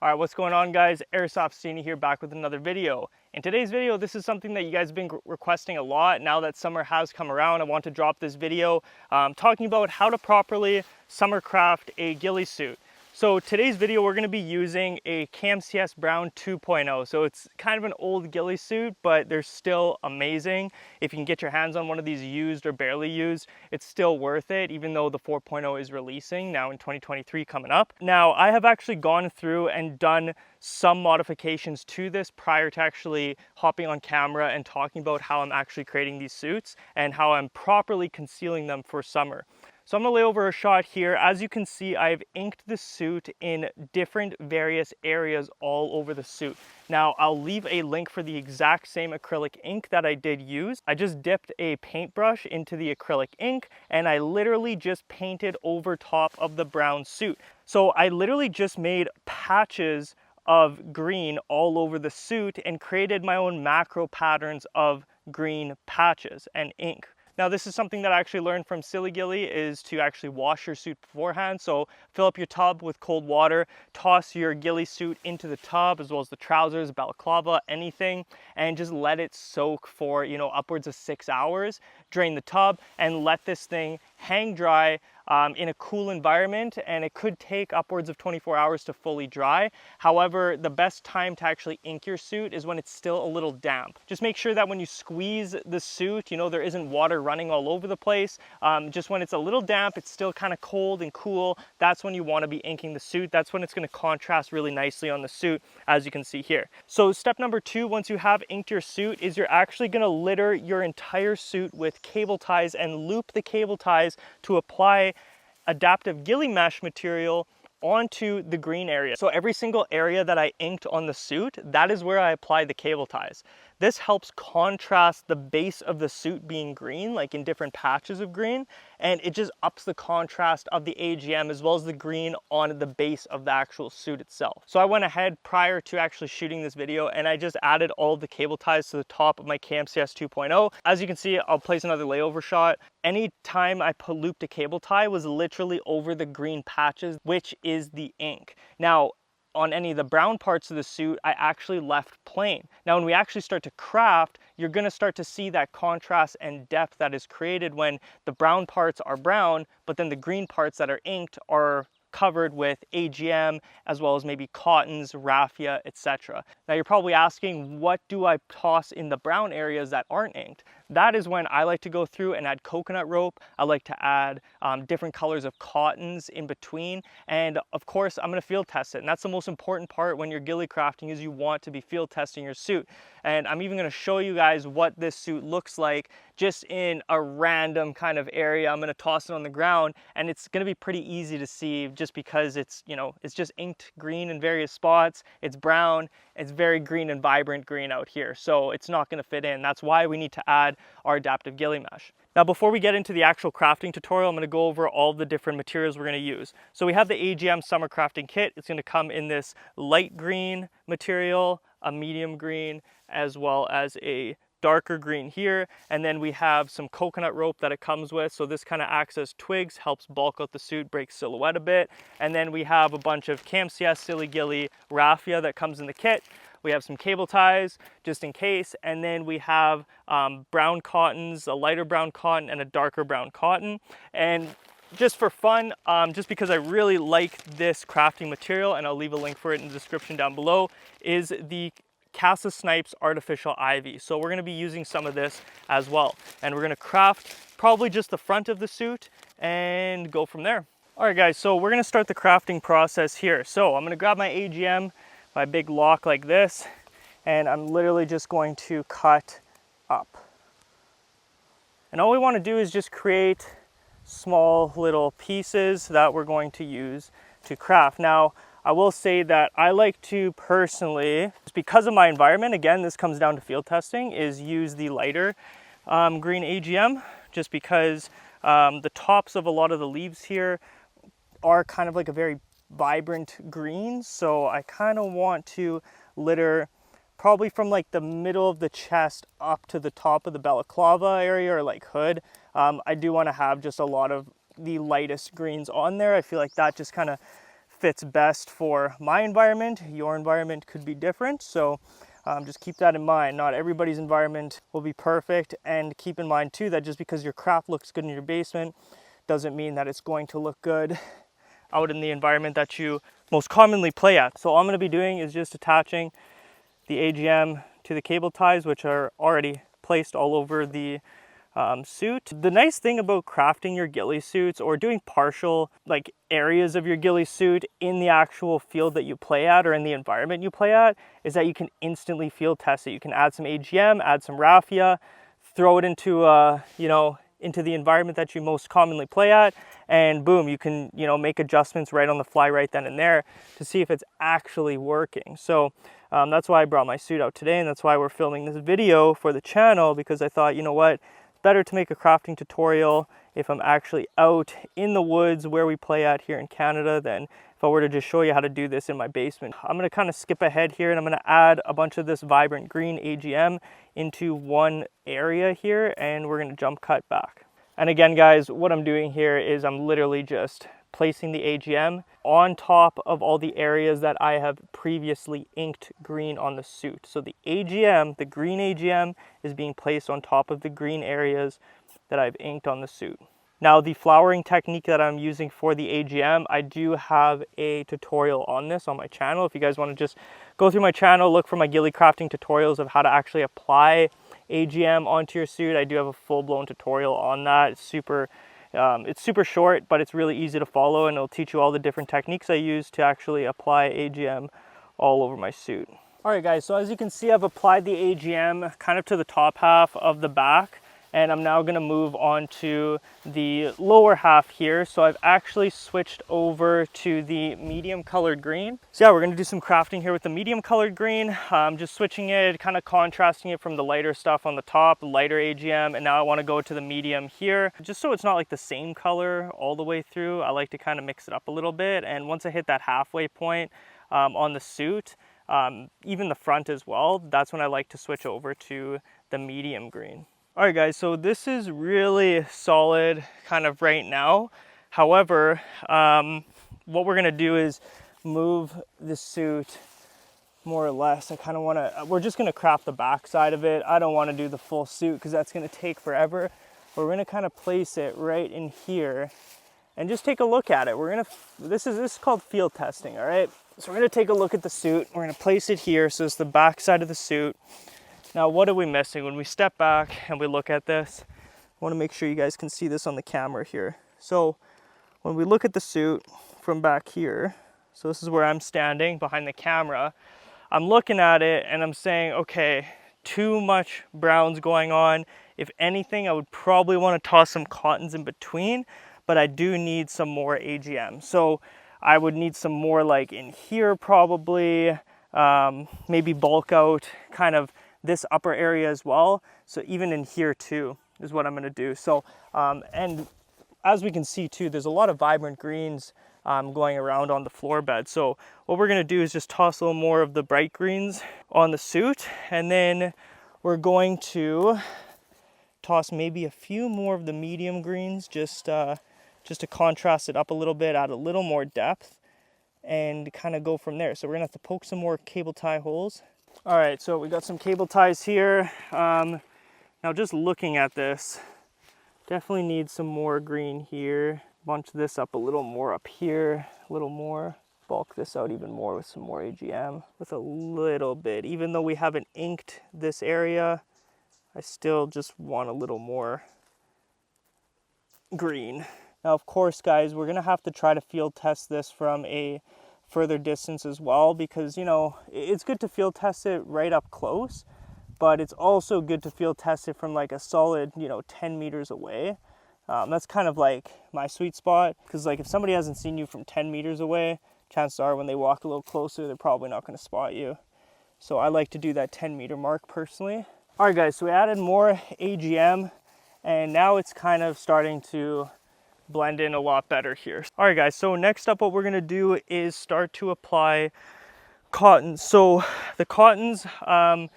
All right, what's going on, guys? Airsoft Cine here, back with another video. In today's video, this is something that you guys have been requesting a lot. Now that summer has come around, I want to drop this video talking about how to properly summer craft a ghillie suit. So today's video, we're going to be using a KMCS Brown 2.0. So it's kind of an old ghillie suit, but they're still amazing. If you can get your hands on one of these used or barely used, it's still worth it, even though the 4.0 is releasing now in 2023 coming up. Now, I have actually gone through and done some modifications to this prior to actually hopping on camera and talking about how I'm actually creating these suits and how I'm properly concealing them for summer. So I'm gonna lay over a shot here. As you can see, I've inked the suit in different various areas all over the suit. Now, I'll leave a link for the exact same acrylic ink that I did use. I just dipped a paintbrush into the acrylic ink and I literally just painted over top of the brown suit. So I literally just made patches of green all over the suit and created my own macro patterns of green patches and ink. Now, this is something that I actually learned from Silly Ghillie, is to actually wash your suit beforehand. So fill up your tub with cold water, toss your ghillie suit into the tub, as well as the trousers, balaclava, anything, and just let it soak for, upwards of 6 hours. Drain the tub and let this thing hang dry in a cool environment, and it could take upwards of 24 hours to fully dry. However, the best time to actually ink your suit is when it's still a little damp. Just make sure that when you squeeze the suit, there isn't water running all over the place. Just when it's a little damp, it's still kind of cold and cool, that's when you want to be inking the suit. That's when it's going to contrast really nicely on the suit, as you can see here. So step number 2, once you have inked your suit, is you're actually going to litter your entire suit with cable ties and loop the cable ties to apply adaptive ghillie mesh material onto the green area. So every single area that I inked on the suit, that is where I apply the cable ties. This helps contrast the base of the suit being green, like in different patches of green, and it just ups the contrast of the AGM as well as the green on the base of the actual suit itself. So I went ahead prior to actually shooting this video and I just added all of the cable ties to the top of my KMCS 2.0. As you can see, I'll place another layover shot. Any time I looped a cable tie was literally over the green patches, which is the ink. Now, on any of the brown parts of the suit, I actually left plain. Now, when we actually start to craft, you're gonna start to see that contrast and depth that is created when the brown parts are brown, but then the green parts that are inked are covered with AGM, as well as maybe cottons, raffia, etc. Now you're probably asking, what do I toss in the brown areas that aren't inked? That is when I like to go through and add coconut rope. I like to add different colors of cottons in between. And of course, I'm gonna field test it. And that's the most important part when you're ghillie crafting, is you want to be field testing your suit. And I'm even gonna show you guys what this suit looks like just in a random kind of area. I'm gonna toss it on the ground and it's gonna be pretty easy to see, just because it's, it's just inked green in various spots. It's brown, it's very green and vibrant green out here. So it's not gonna fit in. That's why we need to add our adaptive ghillie mesh. Now, before we get into the actual crafting tutorial, I'm gonna go over all the different materials we're gonna use. So we have the AGM Summer Crafting Kit. It's gonna come in this light green material, a medium green, as well as a darker green here, and then we have some coconut rope that it comes with. So this kind of acts as twigs, helps bulk out the suit, break silhouette a bit. And then we have a bunch of KMCS Silly Ghillie raffia that comes in the kit. We have some cable ties just in case, and then we have brown cottons, a lighter brown cotton and a darker brown cotton. And just for fun, just because I really like this crafting material, and I'll leave a link for it in the description down below, is the Casa Snipes Artificial Ivy. So we're going to be using some of this as well, and we're going to craft probably just the front of the suit and go from there. All right, guys, so we're going to start the crafting process here. So I'm going to grab my AGM, my big lock like this, and I'm literally just going to cut up. And all we want to do is just create small little pieces that we're going to use to craft. Now, I will say that I like to personally, just because of my environment, again, this comes down to field testing, is use the lighter green AGM, just because the tops of a lot of the leaves here are kind of like a very vibrant green. So I kind of want to litter probably from like the middle of the chest up to the top of the balaclava area, or like hood. I do want to have just a lot of the lightest greens on there. I feel like that just kind of fits best for my environment. Your environment could be different, so just keep that in mind. Not everybody's environment will be perfect, and keep in mind too that just because your craft looks good in your basement doesn't mean that it's going to look good out in the environment that you most commonly play at. So all I'm going to be doing is just attaching the AGM to the cable ties, which are already placed all over the suit. The nice thing about crafting your ghillie suits or doing partial like areas of your ghillie suit in the actual field that you play at or in the environment you play at is that you can instantly field test it. You can add some AGM, add some raffia, throw it into into the environment that you most commonly play at, and boom, you can make adjustments right on the fly right then and there to see if it's actually working. So that's why I brought my suit out today, and that's why we're filming this video for the channel, because I thought, you know what, better to make a crafting tutorial if I'm actually out in the woods where we play at here in Canada than if I were to just show you how to do this in my basement. I'm going to kind of skip ahead here, and I'm going to add a bunch of this vibrant green AGM into one area here, and we're going to jump cut back. And again, guys, what I'm doing here is I'm literally just placing the AGM on top of all the areas that I have previously inked green on the suit. So the AGM, the green AGM, is being placed on top of the green areas that I've inked on the suit. Now, the flowering technique that I'm using for the AGM, I do have a tutorial on this on my channel. If you guys want to just go through my channel, look for my ghillie crafting tutorials of how to actually apply AGM onto your suit. I do have a full-blown tutorial on that. It's super short, but it's really easy to follow, and it'll teach you all the different techniques I use to actually apply AGM all over my suit. All right, guys, so as you can see, I've applied the AGM kind of to the top half of the back, and I'm now going to move on to the lower half here. So I've actually switched over to the medium colored green. So yeah, we're going to do some crafting here with the medium colored green. Just switching it, kind of contrasting it from the lighter stuff on the top, lighter AGM, and now I want to go to the medium here, just so it's not like the same color all the way through. I like to kind of mix it up a little bit, and once I hit that halfway point on the suit, even the front as well, that's when I like to switch over to the medium green. All right, guys, so this is really solid kind of right now. However, what we're gonna do is move the suit more or less. I kind of want to, we're just gonna craft the back side of it. I don't want to do the full suit because that's gonna take forever. But we're gonna kind of place it right in here and just take a look at it. We're gonna, this is called field testing, all right? So we're gonna take a look at the suit. We're gonna place it here, so it's the back side of the suit. Now, what are we missing? When we step back and we look at this, I want to make sure you guys can see this on the camera here. So when we look at the suit from back here, so this is where I'm standing behind the camera, I'm looking at it and I'm saying, okay, too much browns going on. If anything, I would probably want to toss some cottons in between, but I do need some more AGM. So I would need some more like in here probably, maybe bulk out kind of this upper area as well. So even in here too is what I'm going to do. So and as we can see too, there's a lot of vibrant greens going around on the floor bed. So what we're going to do is just toss a little more of the bright greens on the suit, and then we're going to toss maybe a few more of the medium greens just to contrast it up a little bit, add a little more depth, and kind of go from there. So we're gonna have to poke some more cable tie holes. All right, so we got some cable ties here. Now just looking at this, definitely need some more green here. Bunch this up a little more up here, a little more. Bulk this out even more with some more AGM, with a little bit. Even though we haven't inked this area, I still just want a little more green. Now, of course, guys, we're gonna have to try to field test this from a further distance as well, because, you know, it's good to field test it right up close, but it's also good to field test it from like a solid, 10 meters away. That's kind of like my sweet spot, because like if somebody hasn't seen you from 10 meters away, chances are when they walk a little closer, they're probably not going to spot you. So I like to do that 10-meter mark personally. All right, guys, so we added more AGM, and now it's kind of starting to blend in a lot better here. All right, guys, so next up what we're going to do is start to apply cottons. So the cottons, so I'm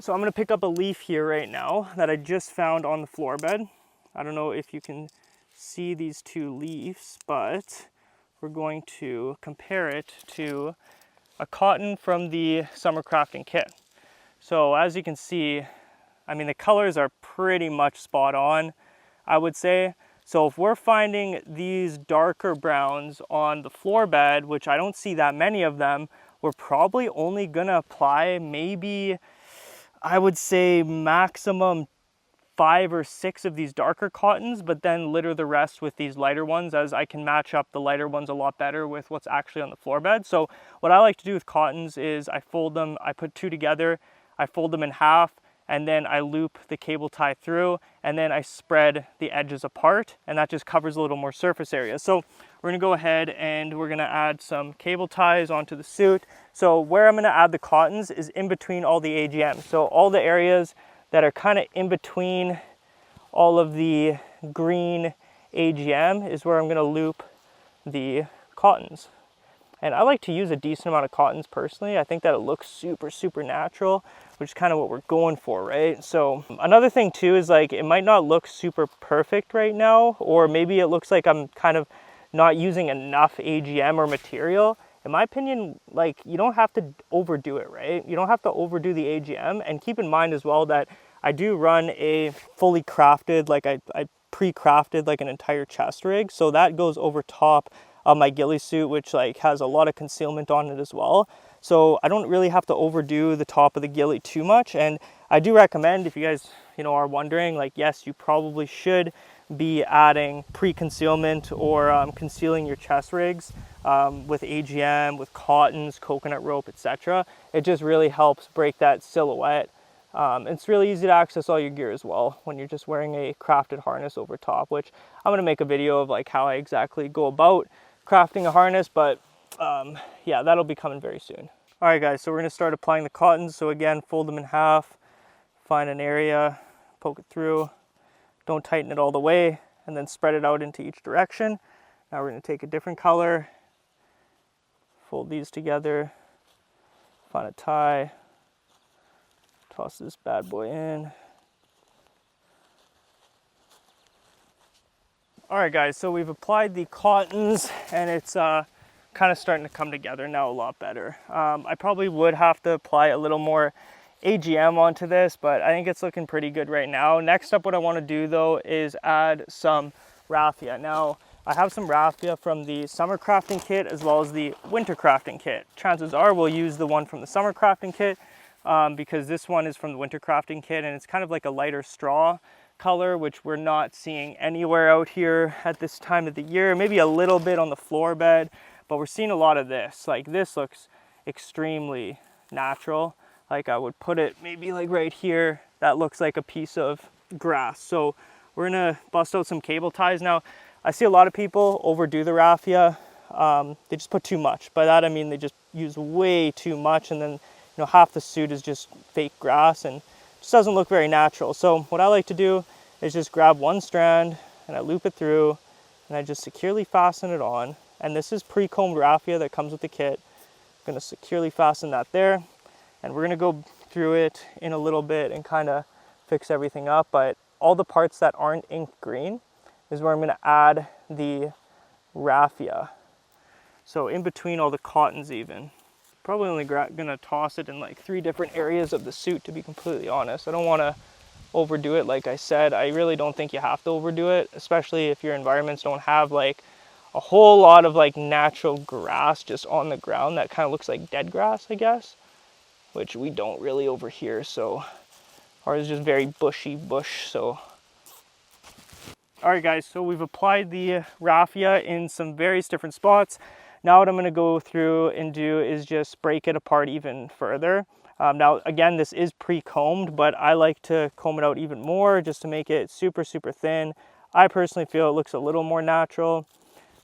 going to pick up a leaf here right now that I just found on the floor bed. I don't know if you can see these two leaves, but we're going to compare it to a cotton from the summer crafting kit. So as you can see, I mean, the colors are pretty much spot on, I would say. So if we're finding these darker browns on the floor bed, which I don't see that many of them, we're probably only gonna apply maybe, I would say maximum 5 or 6 of these darker cottons, but then litter the rest with these lighter ones, as I can match up the lighter ones a lot better with what's actually on the floor bed. So what I like to do with cottons is I fold them, I put 2 together, I fold them in half, and then I loop the cable tie through, and then I spread the edges apart, and that just covers a little more surface area. So we're gonna go ahead and we're gonna add some cable ties onto the suit. So where I'm gonna add the cottons is in between all the AGMs. So all the areas that are kind of in between all of the green AGM is where I'm gonna loop the cottons. And I like to use a decent amount of cottons personally. I think that it looks super natural, which is kind of what we're going for, right? So another thing too is like, it might not look super perfect right now, or maybe it looks like I'm kind of not using enough AGM or material. In my opinion, like, you don't have to overdo it, right? You don't have to overdo the AGM. And keep in mind as well that I do run a fully crafted, like I pre-crafted like an entire chest rig. So that goes over top of my ghillie suit, which like has a lot of concealment on it as well. So I don't really have to overdo the top of the ghillie too much. And I do recommend, if you guys, you know, are wondering, like, yes, you probably should be adding pre-concealment or concealing your chest rigs with AGM, with cottons, coconut rope, etc. It just really helps break that silhouette. It's really easy to access all your gear as well when you're just wearing a crafted harness over top, which I'm going to make a video of like how I exactly go about crafting a harness, but yeah, that'll be coming very soon. All right guys, so we're going to start applying the cottons. So again, fold them in half, find an area, poke it through, don't tighten it all the way, and then spread it out into each direction. Now we're going to take a different color, fold these together, find a tie, toss this bad boy in. All right guys, so we've applied the cottons and it's kind of starting to come together now a lot better. I probably would have to apply a little more AGM onto this, but I think it's looking pretty good right now. Next up, what I want to do though is add some raffia. Now I have some raffia from the summer crafting kit as well as the winter crafting kit. Chances are we'll use the one from the summer crafting kit because this one is from the winter crafting kit and it's kind of like a lighter straw color, which we're not seeing anywhere out here at this time of the year. Maybe a little bit on the floor bed, but we're seeing a lot of this. Like, this looks extremely natural. Like, I would put it maybe like right here. That looks like a piece of grass. So we're gonna bust out some cable ties. Now, I see a lot of people overdo the raffia. They just put too much. By that I mean they just use way too much, and then, you know, half the suit is just fake grass and just doesn't look very natural. So what I like to do is just grab one strand and I loop it through and I just securely fasten it on. And this is pre-combed raffia that comes with the kit. I'm gonna securely fasten that there, and we're gonna go through it in a little bit and kind of fix everything up. But all the parts that aren't inked green is where I'm gonna add the raffia. So in between all the cottons even. Probably only gonna toss it in like 3 different areas of the suit, to be completely honest. I don't wanna overdo it. Like I said, I really don't think you have to overdo it, especially if your environments don't have like a whole lot of like natural grass just on the ground that kind of looks like dead grass, I guess, which we don't really over here. So ours is just very bushy bush. So all right guys, so we've applied the raffia in some various different spots. Now what I'm going to go through and do is just break it apart even further. Now again, this is pre-combed, but I like to comb it out even more just to make it super thin. I personally feel it looks a little more natural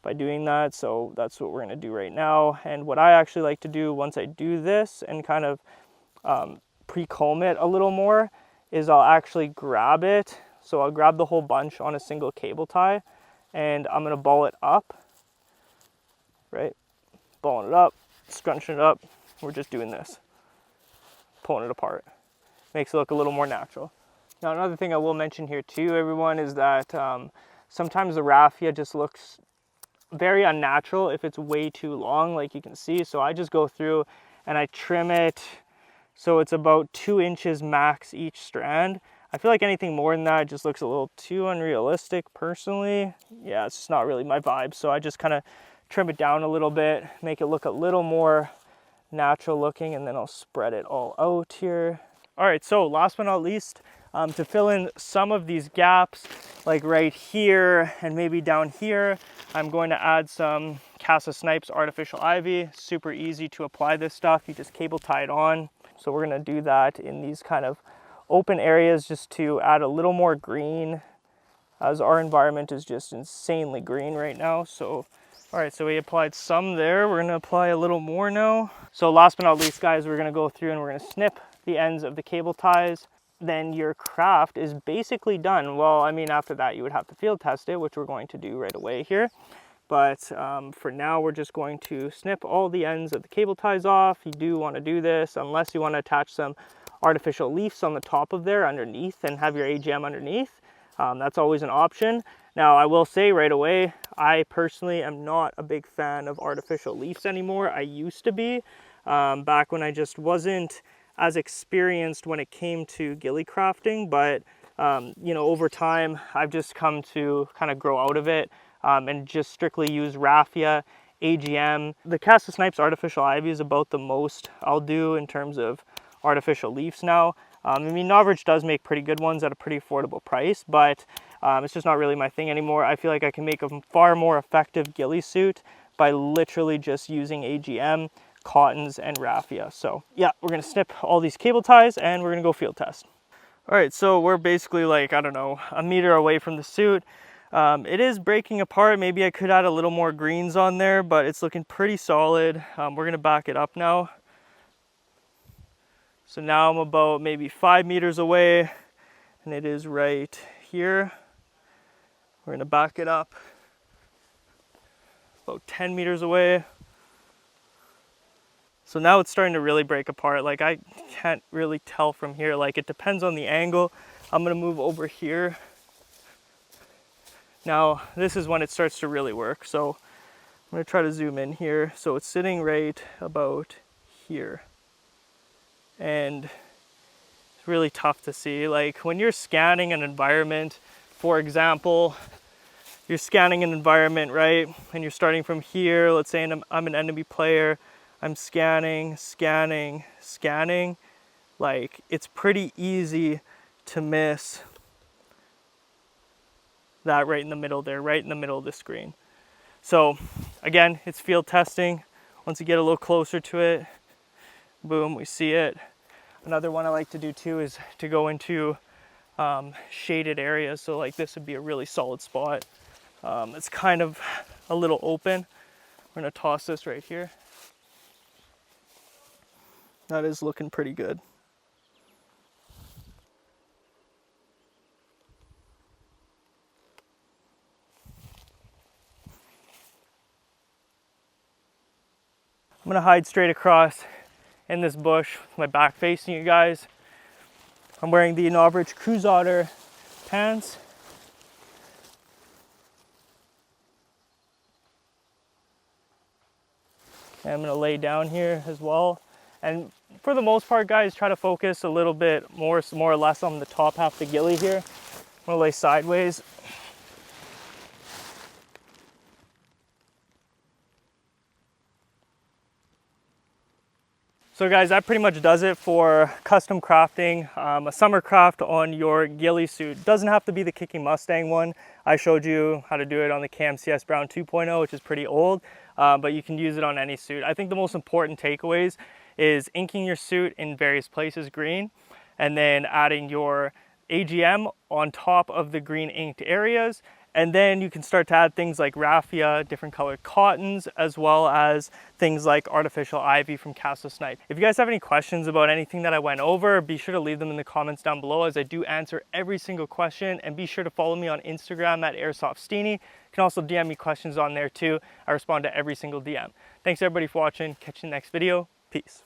by doing that, so that's what we're going to do right now. And what I actually like to do once I do this and kind of pre-comb it a little more is I'll actually grab it. So I'll grab the whole bunch on a single cable tie and I'm going to ball it up. Right, balling it up, scrunching it up. We're just doing this, pulling it apart. Makes it look a little more natural. Now another thing I will mention here too, everyone, is that sometimes the raffia just looks very unnatural if it's way too long, like you can see. So I just go through and I trim it so it's about 2 inches max each strand. I feel like anything more than that just looks a little too unrealistic personally. Yeah, it's just not really my vibe. So I just kind of trim it down a little bit, make it look a little more natural looking, and then I'll spread it all out here. All right, so last but not least, to fill in some of these gaps, like right here and maybe down here, I'm going to add some Casa Snipes Artificial Ivy. Super easy to apply this stuff. You just cable tie it on. So we're gonna do that in these kind of open areas just to add a little more green, as our environment is just insanely green right now. So, all right, so we applied some there. We're gonna apply a little more now. So last but not least, guys, we're gonna go through and we're gonna snip the ends of the cable ties. Then your craft is basically done. Well, I mean, after that, you would have to field test it, which we're going to do right away here. But for now, we're just going to snip all the ends of the cable ties off. You do want to do this unless you want to attach some artificial leaves on the top of there underneath and have your AGM underneath. That's always an option. Now, I will say right away, I personally am not a big fan of artificial leaves anymore. I used to be, back when I just wasn't as experienced when it came to ghillie crafting, but you know, over time, I've just come to kind of grow out of it. And just strictly use Raffia, AGM. The Casa Snipes Artificial Ivy is about the most I'll do in terms of artificial leaves now. I mean, Novridge does make pretty good ones at a pretty affordable price, but it's just not really my thing anymore. I feel like I can make a far more effective ghillie suit by literally just using AGM, cottons, and Raffia. So yeah, we're gonna snip all these cable ties and we're gonna go field test. All right, so we're basically like, I don't know, a meter away from the suit. It is breaking apart. Maybe I could add a little more greens on there, but it's looking pretty solid. We're gonna back it up now. So now I'm about maybe 5 meters away, and it is right here. We're gonna back it up about 10 meters away. So now it's starting to really break apart. Like, I can't really tell from here. Like, it depends on the angle. I'm gonna move over here. Now, this is when it starts to really work. So I'm gonna try to zoom in here. So it's sitting right about here. And it's really tough to see. Like, when you're scanning an environment, for example, you're scanning an environment, right? And you're starting from here. Let's say I'm an enemy player. I'm scanning, scanning, scanning. Like, it's pretty easy to miss that right in the middle there, right in the middle of the screen. So again, it's field testing. Once you get a little closer to it, boom, we see it. Another one I like to do too is to go into shaded areas. So like this would be a really solid spot. It's kind of a little open. We're gonna toss this right here. That is looking pretty good. I'm gonna hide straight across in this bush with my back facing you guys. I'm wearing the Novridge Cruise Otter pants. And I'm gonna lay down here as well. And for the most part, guys, try to focus a little bit more or less on the top half of the ghillie here. I'm gonna lay sideways. So guys, that pretty much does it for custom crafting a summer craft on your ghillie suit. Doesn't have to be the Kicking Mustang one. I showed you how to do it on the KMCS Brown 2.0, which is pretty old, but you can use it on any suit. I think the most important takeaways is inking your suit in various places green, and then adding your AGM on top of the green inked areas. And then you can start to add things like raffia, different colored cottons, as well as things like artificial ivy from Casa Snipe. If you guys have any questions about anything that I went over, be sure to leave them in the comments down below, as I do answer every single question. And be sure to follow me on Instagram at AirsoftSteeny. You can also DM me questions on there too. I respond to every single DM. Thanks everybody for watching. Catch you in the next video. Peace.